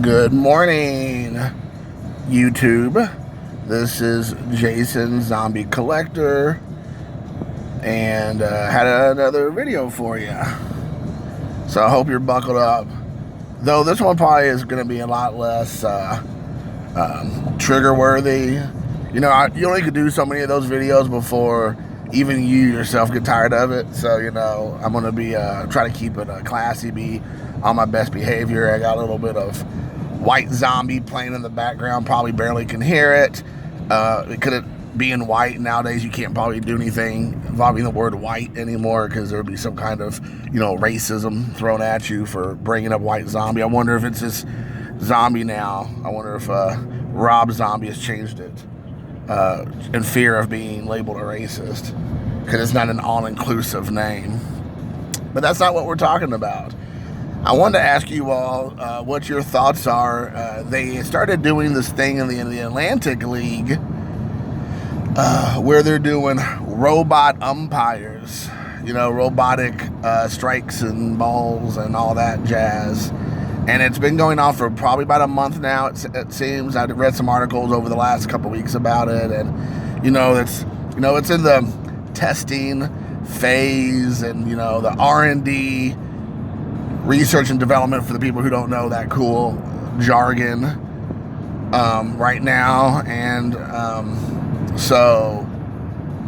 Good morning, YouTube. This is Jason Zombie Collector, and had another video for you. So I hope you're buckled up. Though this one probably is going to be a lot less trigger worthy. You know, you only could do so many of those videos before even you yourself get tired of it. So, you know, I'm going to be trying to keep it classy, be on my best behavior. I got a little bit of White Zombie playing in the background, probably barely can hear it. It could be in white. Nowadays, you can't probably do anything involving the word white anymore because there would be some kind of, you know, racism thrown at you for bringing up White Zombie. I wonder if it's this Zombie now. I wonder if Rob Zombie has changed it in fear of being labeled a racist because it's not an all-inclusive name. But that's not what we're talking about. I wanted to ask you all what your thoughts are. They started doing this thing in the Atlantic League where they're doing robot umpires, you know, robotic strikes and balls and all that jazz. And it's been going on for probably about a month now, it seems. I've read some articles over the last couple weeks about it, and it's in the testing phase and, you know, the R&D, research and development for the people who don't know that cool jargon right now. And so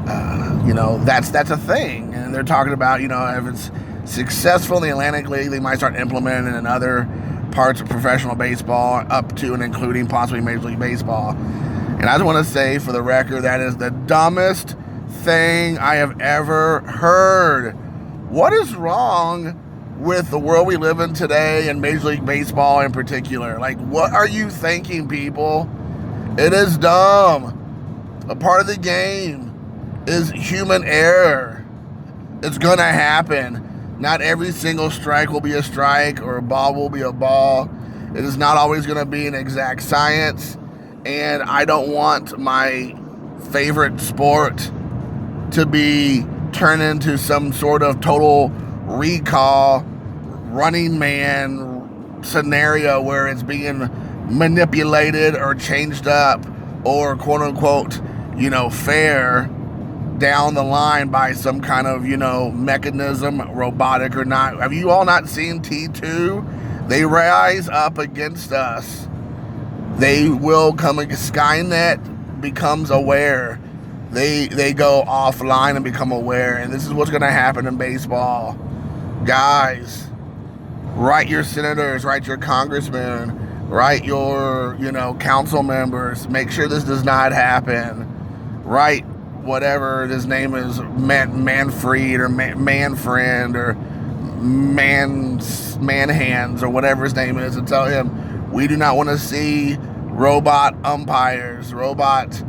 that's a thing, and they're talking about, you know, if it's successful in the Atlantic League, they might start implementing it in other parts of professional baseball, up to and including possibly Major League Baseball. And I just want to say, for the record, that is the dumbest thing I have ever heard. What is wrong with the world we live in today and Major League Baseball in particular? Like, what are you thinking, people? It is dumb. A part of the game is human error. It's gonna happen. Not every single strike will be a strike or a ball will be a ball. It is not always going to be an exact science. And I don't want my favorite sport to be turned into some sort of total recall Running Man scenario where it's being manipulated or changed up or quote unquote, you know, fair down the line by some kind of, you know, mechanism, robotic or not. Have you all not seen T2? They rise up against us. They will come. Skynet becomes aware. They go offline and become aware. And this is what's going to happen in baseball. Guys, write your senators, write your congressmen, write your, you know, council members. Make sure this does not happen. Write whatever his name is, Manfred or Manfriend or Manhands or whatever his name is, and tell him we do not want to see robot umpires, robots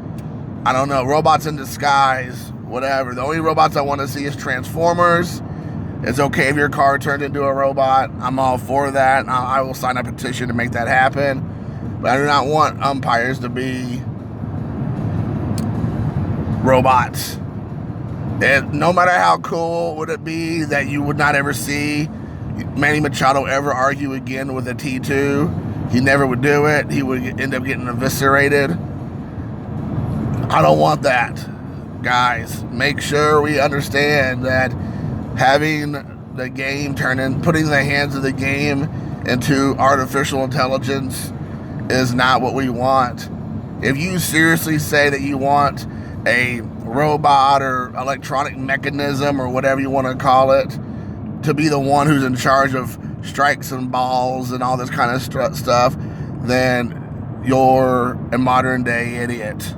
in disguise, whatever. The only robots I want to see is Transformers. It's okay if your car turned into a robot. I'm all for that. I will sign a petition to make that happen. But I do not want umpires to be robots. No matter how cool would it be that you would not ever see Manny Machado ever argue again with a T2. He never would do it. He would end up getting eviscerated. I don't want that. Guys, make sure we understand that having the game putting the hands of the game into artificial intelligence is not what we want. If you seriously say that you want a robot or electronic mechanism or whatever you want to call it to be the one who's in charge of strikes and balls and all this kind of stuff, then you're a modern day idiot.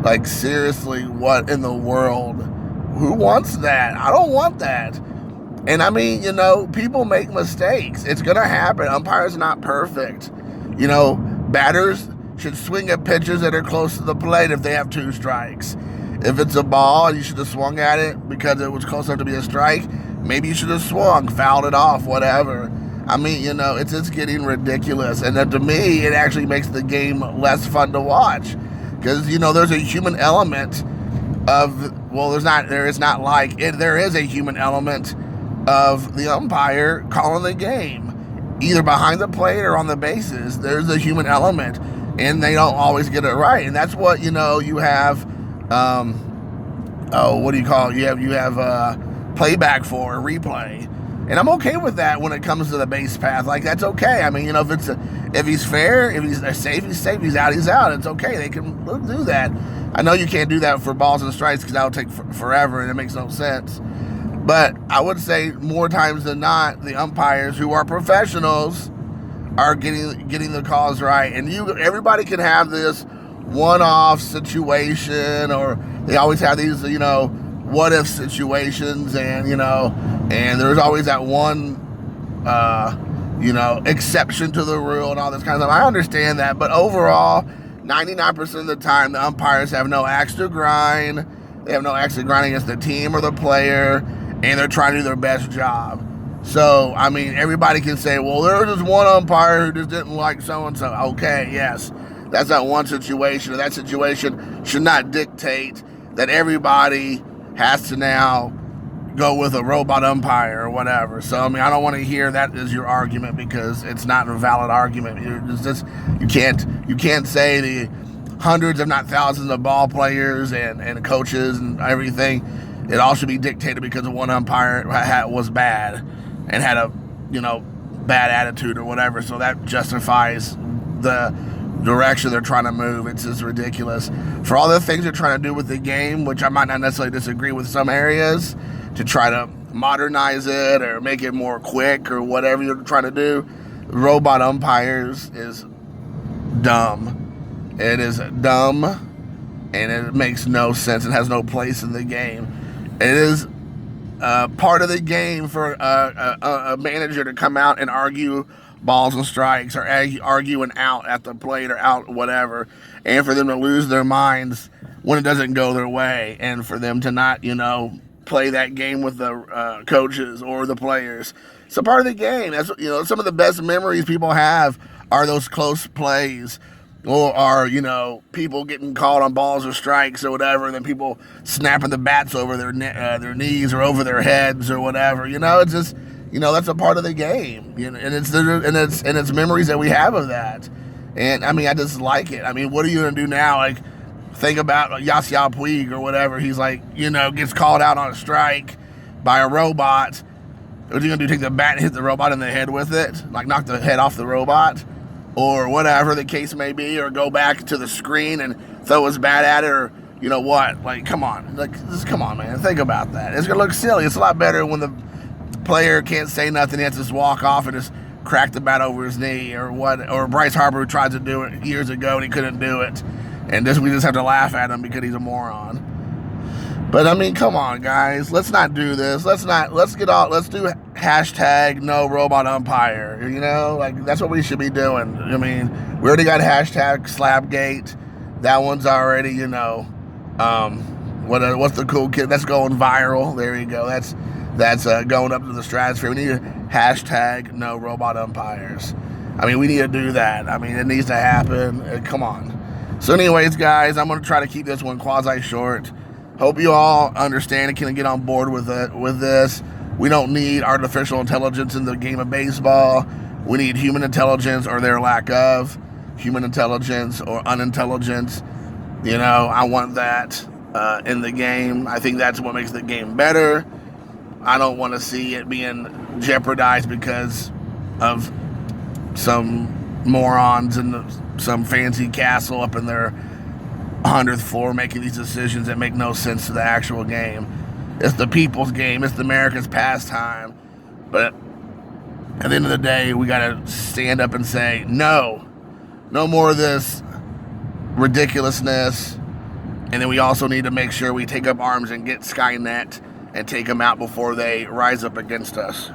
Like, seriously, what in the world? Who wants that? I don't want that. And I mean, you know, people make mistakes. It's gonna happen. Umpires are not perfect. You know, batters should swing at pitches that are close to the plate if they have 2 strikes. If it's a ball, you should have swung at it because it was close enough to be a strike. Maybe you should have swung, fouled it off, whatever. I mean, you know, it's just getting ridiculous. And then to me, it actually makes the game less fun to watch. Because, you know, there's a human element of, well, there is a human element of the umpire calling the game. either behind the plate or on the bases, there's a human element, and they don't always get it right. And that's what, you have, what do you call it? You have playback for, replay. And I'm okay with that when it comes to the base path. Like, that's okay. I mean, if he's fair, if he's safe, he's safe. He's out, It's okay. They can do that. I know you can't do that for balls and strikes because that would take forever and it makes no sense. But I would say more times than not, the umpires who are professionals are getting the calls right. And everybody can have this one-off situation, or they always have these, what-if situations, and there's always that one, exception to the rule and all this kind of stuff. I understand that, but overall, 99% of the time, the umpires have no axe to grind. They have no axe to grind against the team or the player, and they're trying to do their best job. So, I mean, everybody can say, well, there was just one umpire who just didn't like so-and-so. Okay, yes, that's that one situation. And that situation should not dictate that everybody has to now go with a robot umpire or whatever. So, I mean, I don't want to hear that as your argument, because it's not a valid argument. You can't say the hundreds, if not thousands, of ball players and coaches and everything, it all should be dictated because of one umpire was bad and had a bad attitude or whatever. So that justifies the direction they're trying to move. It's just ridiculous. For all the things they're trying to do with the game, which I might not necessarily disagree with some areas, to try to modernize it or make it more quick or whatever you're trying to do, robot umpires is dumb. It is dumb, and it makes no sense. It has no place in the game. It is part of the game for a manager to come out and argue balls and strikes, or argue an out at the plate or out whatever, and for them to lose their minds when it doesn't go their way, and for them to not, play that game with the coaches or the players. It's a part of the game. That's some of the best memories people have are those close plays, or are people getting called on balls or strikes or whatever, and then people snapping the bats over their knees or over their heads or whatever. It's just that's a part of the game. And it's memories that we have of that. And I mean, I just like it. I mean, what are you gonna do now? Like, think about Yasiel Puig or whatever. He's like, gets called out on a strike by a robot. What are you gonna do? Take the bat and hit the robot in the head with it? Like, knock the head off the robot? Or whatever the case may be, or go back to the screen and throw his bat at it, or what? Like, come on. Like, just come on, man. Think about that. It's gonna look silly. It's a lot better when the player can't say nothing. He has to just walk off and just crack the bat over his knee, or what? Or Bryce Harper, who tried to do it years ago and he couldn't do it, and we just have to laugh at him because he's a moron. But I mean, come on, guys. Let's not do this. Let's do hashtag no robot umpire. Like, that's what we should be doing. I mean, we already got hashtag Slapgate. That one's already, what's the cool kid that's going viral? There you go. That's going up to the stratosphere. We need a hashtag no robot umpires. I mean, we need to do that. I mean, it needs to happen. Come on. So anyways, guys, I'm going to try to keep this one quasi short. Hope you all understand and can get on board with this. We don't need artificial intelligence in the game of baseball. We need human intelligence, or their lack of human intelligence or unintelligence. I want that in the game. I think that's what makes the game better. I don't want to see it being jeopardized because of some morons in some fancy castle up in their 100th floor making these decisions that make no sense to the actual game. It's the people's game. It's the Americans' pastime. But at the end of the day, we got to stand up and say, no more of this ridiculousness. And then we also need to make sure we take up arms and get Skynet and take them out before they rise up against us.